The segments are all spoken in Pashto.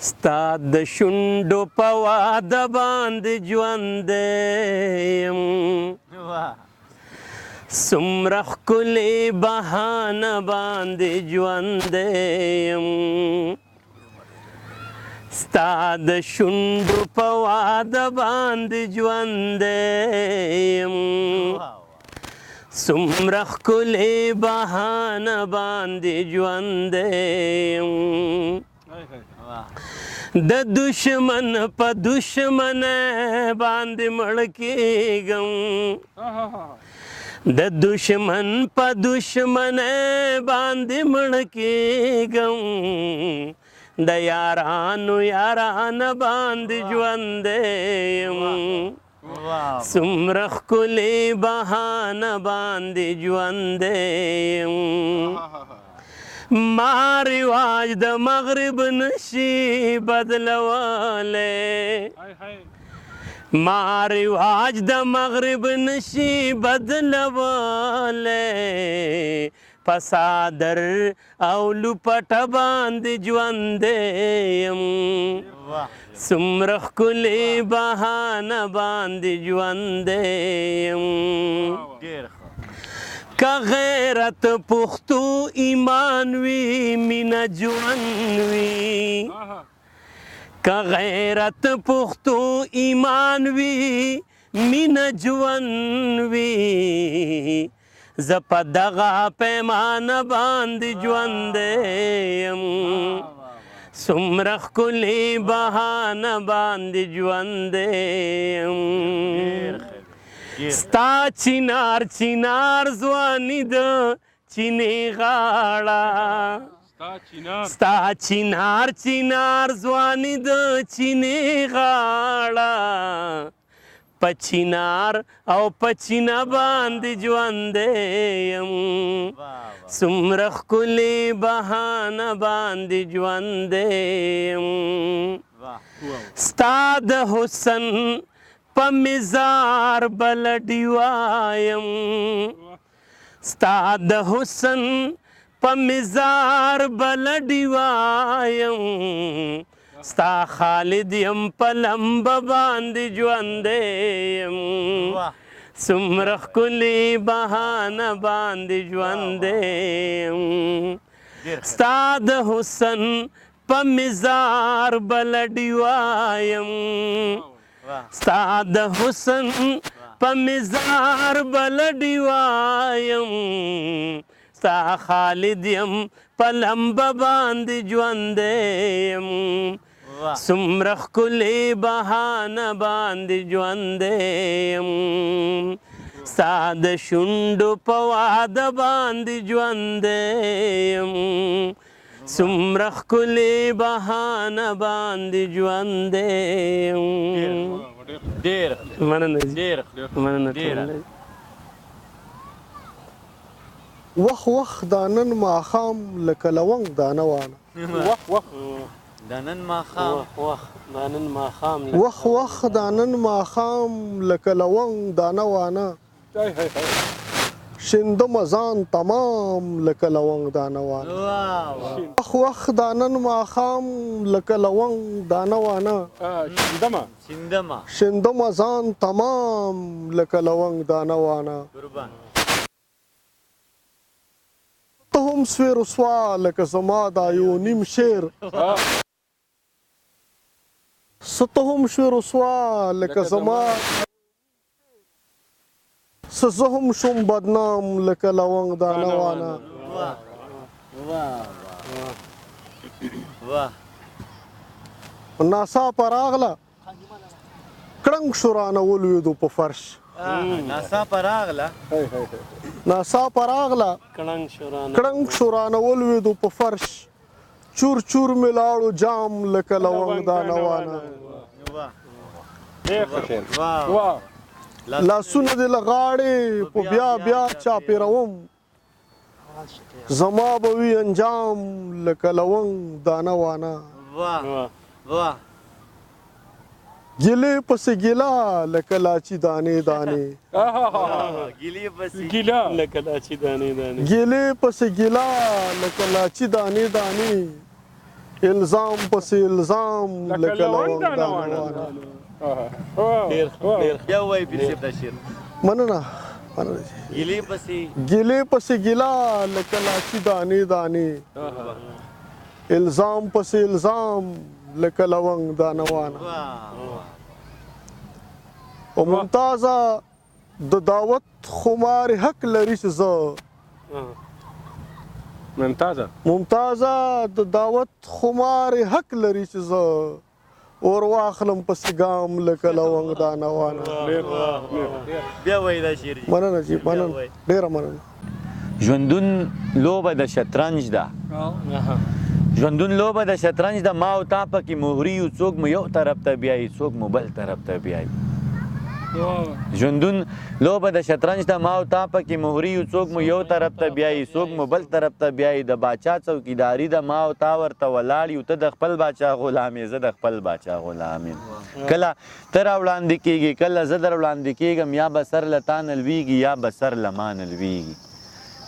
ستا د شونډو په واده باندې ژوندی یم څومره ښکلې بهانه باندې ژوندی یم ستا د شونډو په واده باندې ژوندی یم څومره ښکلې بهانه باندې ژوندی یم د دشمن په دشمنۍ باندې مړ کېږم د دشمن په دشمنۍ باندې مړ کېږم د یارانو یارانه باندې ژوندی یم څومره ښکلې بهانه باندې ژوندی یم ما رواج د مغرب نشي بدلولی ما رواج د مغرب نشي بدلولی په څادر او لوپټه باندې ژوندی یم څومره ښکلې بهانه باندې ژوندی یم که غیرت پښتو ایمان وي مینه ژوند وي که غیرت پښتو ایمان وي مینه ژوند وي زه په دغه پیمانه باندې ژوندی یم څومره ښکلې بهانه باندې ژوندی یم ستا چینار چینار ځواني د چینې غاړه ستا چینار چینار ځواني د چینې غاړه په چینار او په چینه باندې ژوندی یم څومره ښکلې بهانه باندې ژوندی یم ستا د حسن په مزار بل ډیوایم ستا د حسن په مزار بل ډیوایم ستا خالد یم په لمبه باندې ژوندی یم څومره ښکلې بهانه باندې ژوندی یم ستا د حسن په مزار بل ډیوایم ستا د حسن په مزار بل ډیوایم ستا خالد یم په لمبه باندې ژوندی یم څومره ښکلې بهانه باندې ژوندی یم ستا د شونډو په واده باندې ژوندی یم څومره ښکلې بهانه باندې ژوندی یم مننه وخ وخ دا نن ماښام لکه لونګ دانه وانه وخ وخ دا نن ماښام وخ وخ دا نن ماښام لکه لونګ دانه وانه شندم ځان تمام لکه لونګ دانه وانه وخ وخ دا نن ماښام لکه لونګ دانه وانه شندم ځان تمام لکه لونګ دانه وانه ته هم سوی رسوا لکه زما دا یو نیم شعر ته هم سوی رسوا لکه زما زه هم شوم بدنام لکه لونګ دانه وانه ناڅاپه راغله کړنګ شو رانه ولوېدو په فرش ناڅاپه راغله کړنګ شو رانه ولوېدو په فرش چور چور مې لاړو جام لکه لونګ دانه وانه لاسونه دې له غاړې په بیا بیا چاپېروم زما به وي انجام لکه لونګ دانه وانه ګیلې پسې ګیلا لکه لاچي دانې دانې ګیلې پسې ګیلا لکه لاچي دانې دانې الزام پسې الزام لکه لونګ دانه وانه. بیا وایي پیر صاحب دا شعر. مننه ګیلې پسې ګیلې پسې ګیلا لکه لاسي دانې دانې. الزام پسې الزام لکه لونګ دانه وانه. او ممتازه د دعوت خمار حق لري چې زه ممتازه د دعوت خمار حق لري چې زه اور واخلم پسې ګام لکه لونګ دانه وانه. بیا وایي دا شعر. مننه جي مننه ډېره مننه. ژوندون لوبه د شطرنج ده. ژوندون لوبه د شطرنج ده. ما او تا پکې مهري یو، څوک مو یو طرف ته بیایي، څوک مو بل طرف ته بیایي. ژوندون لوبه د شطرنج ده. ما او تا پکې مهري یو، څوک مو یو طرف ته بیایي، څوک مو بل طرف ته بیایي. د باچا څوکیداري ده. ما او تا ورته ولاړ یو، ته د خپل باچا غلام یې، زه د خپل باچا غلام یم. کله ته راوړاندې کېږي، کله زه در وړاندې کېږم. یا به سر له تا نه لویږي، یا به سر له ما نه لویږي.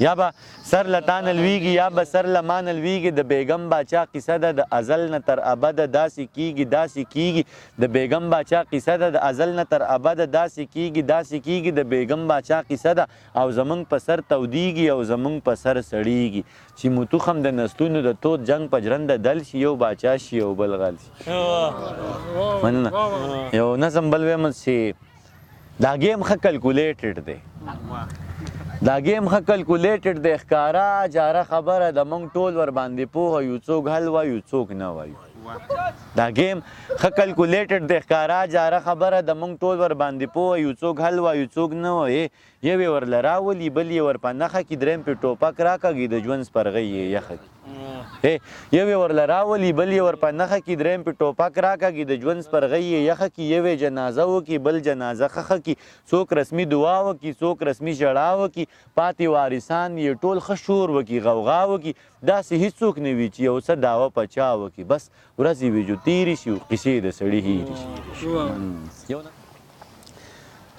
یا به سر له تا نه لویږي، یا به سر له ما نه لویږي. د بیګم باچا قصه ده د ازل نه تر ابده داسې کېږي، داسې کېږي. د بیګم باچا قصه ده د ازل نه تر ابده داسې کېږي، داسې کېږي. د بیګم باچا قصه ده او زمونږ په سر تودېږي او زمونږ په سر سړېږي. چې موتوخم د نسلونو د تود جنګ په ژرنده دل شي، یو باچا شي یو بل غل شي. مننه. یو نظم بل وایم چې دا گیم ښه کلکولیټډ دی. دا گیم ښه کلکولیټډ دی. ښکاره جاره خبره د موږ ټول ورباندې پوهه یو، څوک حل وایو څوک نه وایو. دا گیم ښه کلکولیټډ دی. ښکاره جاره خبره د موږ ټول ورباندې پوهه یو، څوک حل وایو څوک نه وایي. یو یې ورله راولي، بل یې ور په نښه کي، درېیم پې ټوپک راکږي، د ژوند سپرغۍ یې یخه کي. یو یې ورله راولي، بل یې ور په نښه کي، درېیم پې ټوپک راکږي، د ژوند سپرغۍ یې یخه کي. یو یې جنازه وکړي، بل جنازه ښخه کي. څوک رسمي دعا وکړي، څوک رسمي ژړا وکړي. پاتې وارثان یې ټول ښه شور وکړي، غوغا وکړي. داسې هېڅوک نه وي چې یو څه دعوه په چا وکړي. بس ورځې وي جو تېرې شي، قصې د سړي هېرې شي.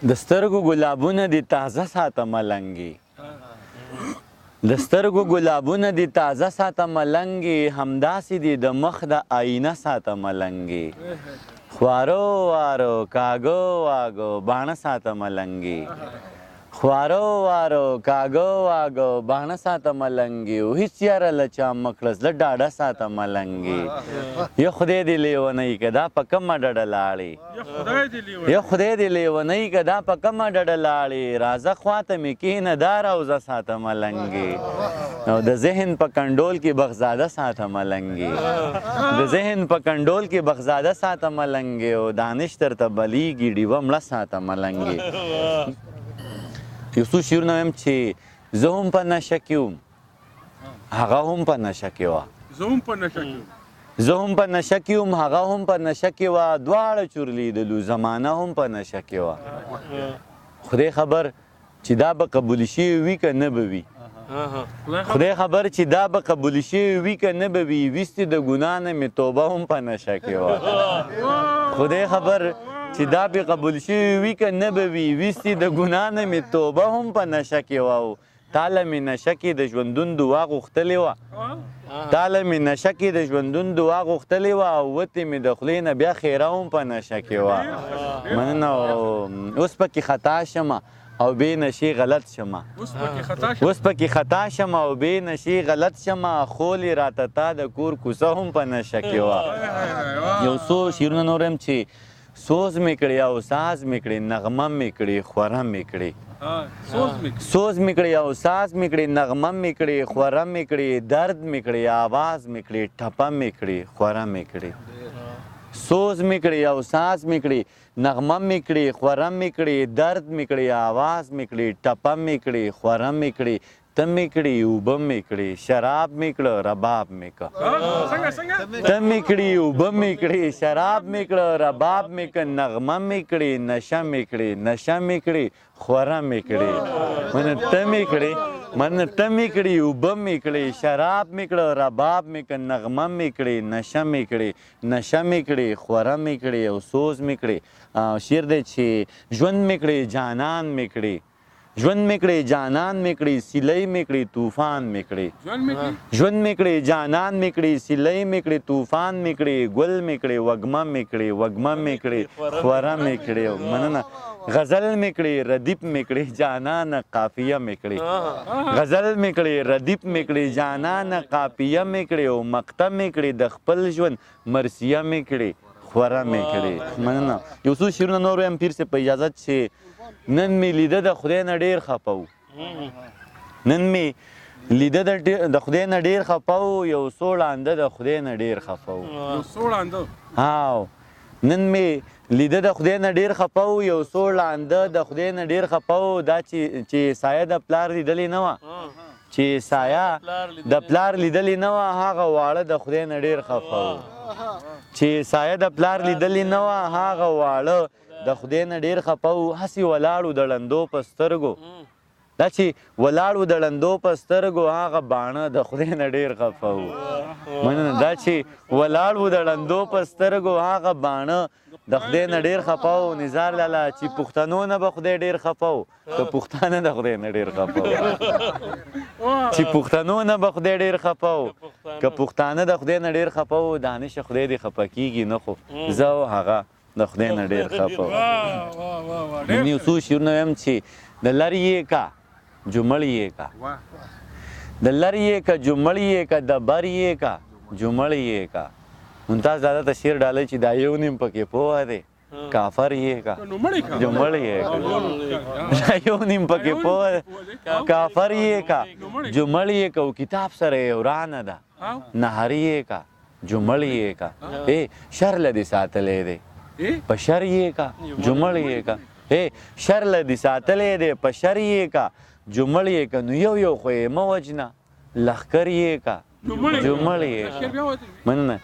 د سترګو ګلابونه دې تازه ساته ملنګې، د سترګو ګلابونه دې تازه ساته ملنګې. همداسې دې د مخ د آینه ساته ملنګې. خوارو وارو کاږو واږو باڼه ساته ملنګې. خوارو وارو کاږو واږو باڼه ساته ملنګې. هېڅ یاره له چا مه کړه، زړه ډاډه ساته ملنګې. یا خدای دې لیونی که دا په کومه ډډه لاړې، یا خدای دې لیونی که دا په کومه ډډه لاړې. راځه خواته مې کښېنه دا روضه ساته ملنګې. او د ذهن په کنډول کې بخزاده ساته ملنګې. د ذهن په کنډول کې بخزاده ساته ملنګې. او دانش درته بلیږي ډیوه مړه ساته ملنګې. یو څو شعرونه وایم چې زه هم په نشه کې وم، هغه هم په نشه کې وه. زه هم په نشه کې وم، هغه هم په نشه کې وه. دواړه چورلیدلو، زمانه هم په نشه کې وه. خدای خبر چې دا به قبول شوي وي که نه به وي. خدای خبر چې دا به قبول شوي وي که نه به وي. ویستې د ګناه نه مې توبه هم په نشه کې وه. خدای خبر چې دا به قبول شوي وي که نه به وي. ویستې د ګناه نه مې توبه هم په نشه کې وه. تاله مې نشه کې د ژوندون دعا غوښتلې وه. تاله مې نشه کې د ژوندون دعا غوښتلې وه. او وتې مې د خولې نه بیا خیره هم په نشه کې وه. مننه. اوس پکې خطا شمه او بې نشې غلط شمه. اوس پکې خطا شمه او بې نشې غلط شمه. خولې راته تا د کور کوڅه هم په نشه کې وه. یو څو شعرونه نور هم چې سوز مې کړې او ساز مې کړې، نغمه مې کړې خوره مې کړې. سوز مې کړې او ساز مې کړې، نغمه مې کړې خوره مې کړې. درد مې کړې آواز مې کړې، ټپه مې کړې خوره مې کړې. سوز مې کړې او ساز مې کړې، نغمه مې کړې خوره مې کړې. درد مې کړې آواز مې کړې، ټپه مې کړې خوره مې کړې. ته مې کړې اوبه مې کړې، شراب مې کړه رباب مې کړه. ته مې کړې اوبه مې کړې، شراب مې کړه رباب مې کړه. نغمه مې کړې نشه مې کړې، نشه مې کړې خوره مې کړې. منه ته مې کړې، منه ته مې کړې اوبه مې کړې، شراب مې کړه رباب مې کړه. نغمه مې کړې نشه مې کړې، نشه مې کړې خوره مې کړې او سوز مې کړې. شعر دی چې ژوند مې کړې جانان مې کړې، ژوند مې کړې جانان مې کړې سیلۍ مې کړې طوفان مې کړې ژوند مې کړې جانان مې کړې سیلۍ مې کړې طوفان مې کړې ګل مې کړې وږمه مې کړې وږمه مې کړې خوره مې کړې مننه غزل مې کړې ردیف مې کړې جانان قافیه مې کړې غزل مې کړې ردیف مې کړې جانان قافیه مې کړې او مقطع مې کړې د خپل ژوند مرثیه مې کړې خوره مې کړې مننه یو څو شعرونه نور وایم پیر صاحب په اجازت چې نن مې لیده د خدای نه ډېر خفه و نن مې لیده د خدای نه ډېر خفه و یو څو ړانده د خدای نه ډېر خفه و هاو نن مې لیده د خدای نه ډېر خفه و یو څو ړانده د خدای نه ډېر خفه و دا چې سایه د پلار لیدلې نه وه چې سایه د پلار لیدلې نه وه هغه واړه د خدای نه ډېر خفه و چې سایه د پلار لیدلې نه وه هغه واړه د خدای نه ډېر خفه و هسې ولاړو د ړندو په سترګو دا چې ولاړو د ړندو په سترګو هغه باڼه د خدای نه ډېر خفه و مننه دا چې ولاړو د ړندو په سترګو هغه باڼه د خدای نه ډېر خفه و نزار لاله چې پښتنو نه به خدای ډېر خفه و که پښتانه د خدای نه ډېر خفه و چې پښتنو نه به خدای ډېر خفه و که پښتانه د خدای نه ډېر خفه و دانش خدای دې خفه کېږي نه خو زه او هغه د خدای نه ډېر خفه و نن یو څو شعرونه وایم چې د لر یې کا جمړ یې کا د لر یې کا جمړ یې کا د بر یې کا جمړ یې کا ممتاز دادا ته شعر ډالۍ چې دا یو نیم پکې پوهه دی کافر یې کا جمړ یې کا دا یو نیم پکې پوهه دی کافر یې کا جمړ یې کا کتاب سره یې ورانه ده نهر یې کا جمړ یې کا شر لدې ساتلی دی په شر یې کا جمړ یې کا شر لدې ساتلی دی په شر یې کا جمړ یې کا نو یو یو خو یې مه وجنه لښکر یې کا جمړ یې کا مننه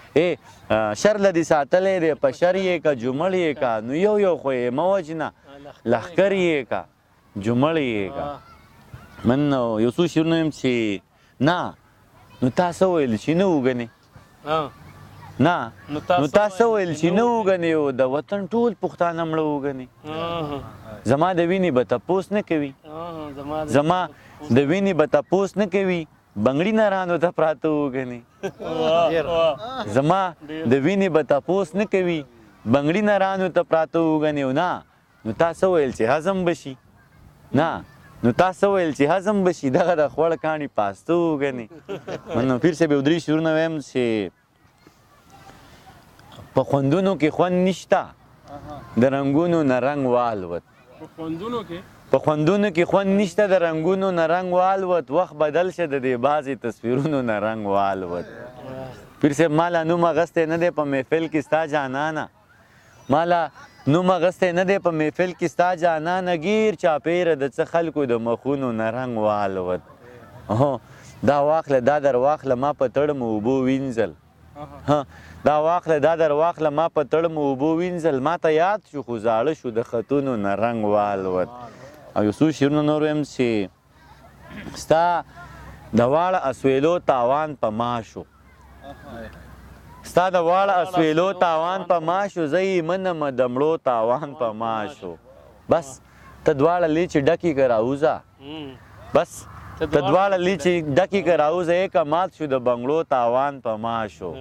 شر لدې ساتلی دی په شر یې کا جمړ یې کا نو یو یو خو یې مه وجنه لښکر یې کا جمړ یې کا مننه یو څو شعرونه یم چې نه نو تا څه ویل چې نه وګنې نه نو تاسو ویل چې نه وګنې او د وطن ټول پښتانه مړه وګنې زما د وینې به تپوس نه کوي زما د وینې به تپوس نه کوي بنګړي نرانو ته پراته وګنې زما د وینې به تپوس نه کوي بنګړي نرانو ته پراته وګنې او نه نو تاسو ویل چې هضم بشي نه نو تاسو ویل چې هضم بشي دغه د خوړ کاڼي پاسته وګنې نو پیر صاحب یو درې شعرونه وایم چې په خوندونو کې خوند نشته د رنګونو نه رنګ والوت په خوندونو کې خوند نشته د رنګونو نه رنګ والوت وخت بدل شه د دې بعضې تصویرونو نه رنګ والوت پیر صاحب مالا نوم اغستی نه دی په محفل کې ستا جانانه مالا نوم اغستی نه دی په محفل کې ستا جانانه ګیر چاپېره د څه خلکو د مخونو نه رنګ والوت دا واخله دا در واخله ما په تړم اوبو وینځل دا واخله دا در واخله ما په تړم اوبو وینځل ما ته یاد شو خو زاړه شو د خطونو نه رنګ والوت او یو څو شعرونه نور وایم چې ستا د واړه اسویلو تاوان په ما شو ستا د واړه اسویلو تاوان په ما شو زه یې منمه د مړو تاوان په ما شو بس ته دواړه لیچې ډکې که راوځه بس ته دواړه لیچې ډکې که راوځه یې مات شو د بنګړو تاوان په ما شو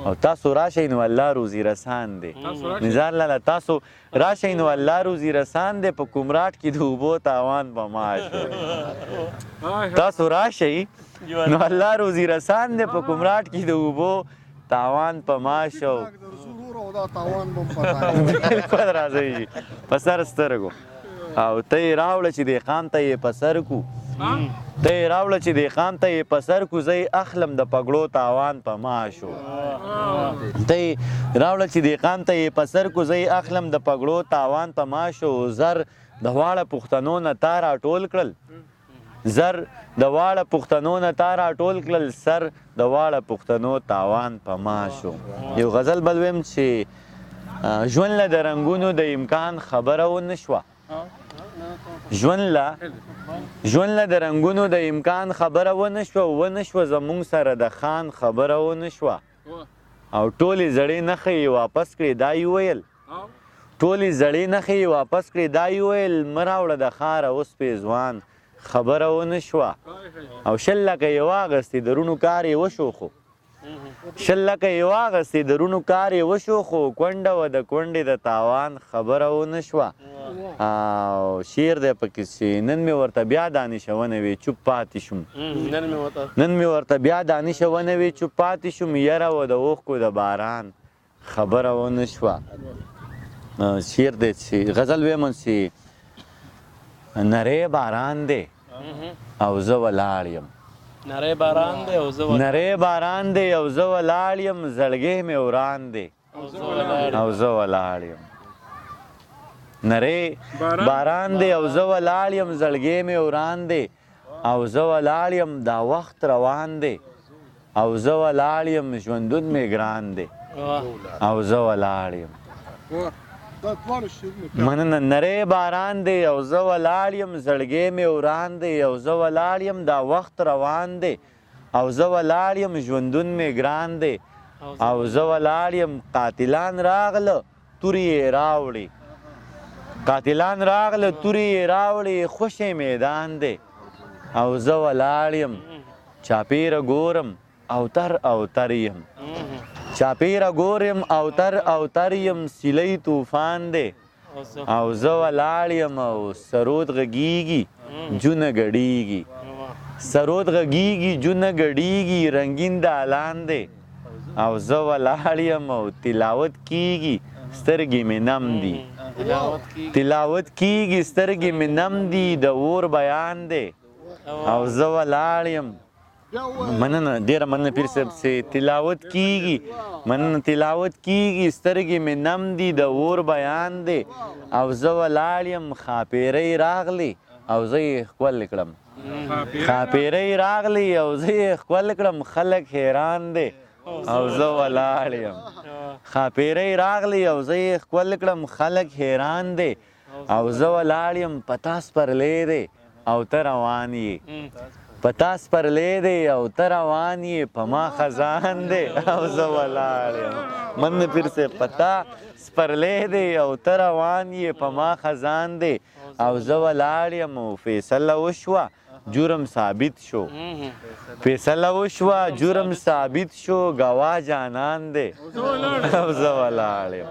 او تاسو راشئ نو الله روزي رسان دی نزار لاله تاسو راشئ نو الله روزي رسان دی په کمراټ کې د اوبو تاوان په ما شو تاسو راشئ نو الله روزي رسان دی په کمراټ کې د اوبو تاوان په ما شو بالکل راځئ په سر سترګو او ته یې راوړه چې دې قام ته یې په سر کو ته یې راوړه چې دې قام ته یې په سر کو زه یې اخلم د پګړو تاوان په ما شو ته یې راوړه چې دې قام ته یې په سر کو زه یې اخلم د پګړو تاوان په ما شو زر د واړه پښتنو نه تا راټول کړل زر د واړه پښتنو نه تا راټول کړل سر د واړه پښتنو تاوان په ما شو یو غزل بل ویم چې ژوند له د رنګونو د امکان خبره ونه شوه ژوند له د رنګونو د امکان خبره ونه شوه زمونږ سره د خان خبره ونه شوه او ټولې زړې نښې یې واپس کړې دا یې ویل ټولې زړې نښې واپس کړې. دا یې وویل مه راوړه د ښاره اوس پېزوان. خبره ونه شوه او 100 لکه یې واخیستې د رونو کار یې وشو خو 100 لکه یې واخیستې د رونو کار یې وشو خو کونډه وه د کونډې د تاوان خبره ونه شوه. او شعر دی پکې چې نن مې ورته بیا دانشونه وې چوپ پاتې شوم. نن مې ورته بیا دانشونه وې چوپ پاتې شوم. یره وه د اوښکو د باران خبره ونه شوه. شعر دی چې غزل ویم چې نری باران دی او زه ولاړ یم. نری باران دی او زه ولاړ یم زړګی مې وران دی او زه ولاړ یم. نری باران دی او زه ولاړ یم زړګی مې وران دی او زه ولاړ یم دا وخت روان دی او زه ولاړ یم ژوندون مې ګران دی او زه ولاړ یم. مننه. نری باران دی او زه ولاړ یم زړګی مې وران دی او زه ولاړ یم دا وخت روان دی او زه ولاړ یم ژوندون مې ګران دی او زه ولاړ یم. قاتلان راغله تورې یې راوړې تورې یې راوړې خوشې میدان دی او زه ولاړ یم. چاپیره ګورم اوتر یم چاپیره ګورم اوتر یم سیلی طوفان دی او زه ولاړ یم او سرود غږیږي جونه ګډیږي رنګین دالان دی او زه ولاړ یم او تلاوت کیږي سترګې مې نم دي د اور بیان دی او زه ولاړ یم. مننه ډیره مننه پیر صاحب چې تلاوت کیږي سترګې مې نم دي د اور بیان دی او زه ولاړ یم. ښاپیرۍ راغلی او زه یې ښکل کړم خلک حیران دی او زه ولاړ یم. ښاپیرۍ راغلی او زه یې ښکل کړم خلک حیران دی او زه ولاړ یم. پتا سپرلی دی او ته روان یې په ما خزان دی او زه ولاړ یم. مننه پیر صاحب. پتا سپرلی دی او ته روان یې په ما خزان دی او زه ولاړ یم. فیصله وشوه جرم ثابت شو ګواه جانان دی او زه ولاړ یم.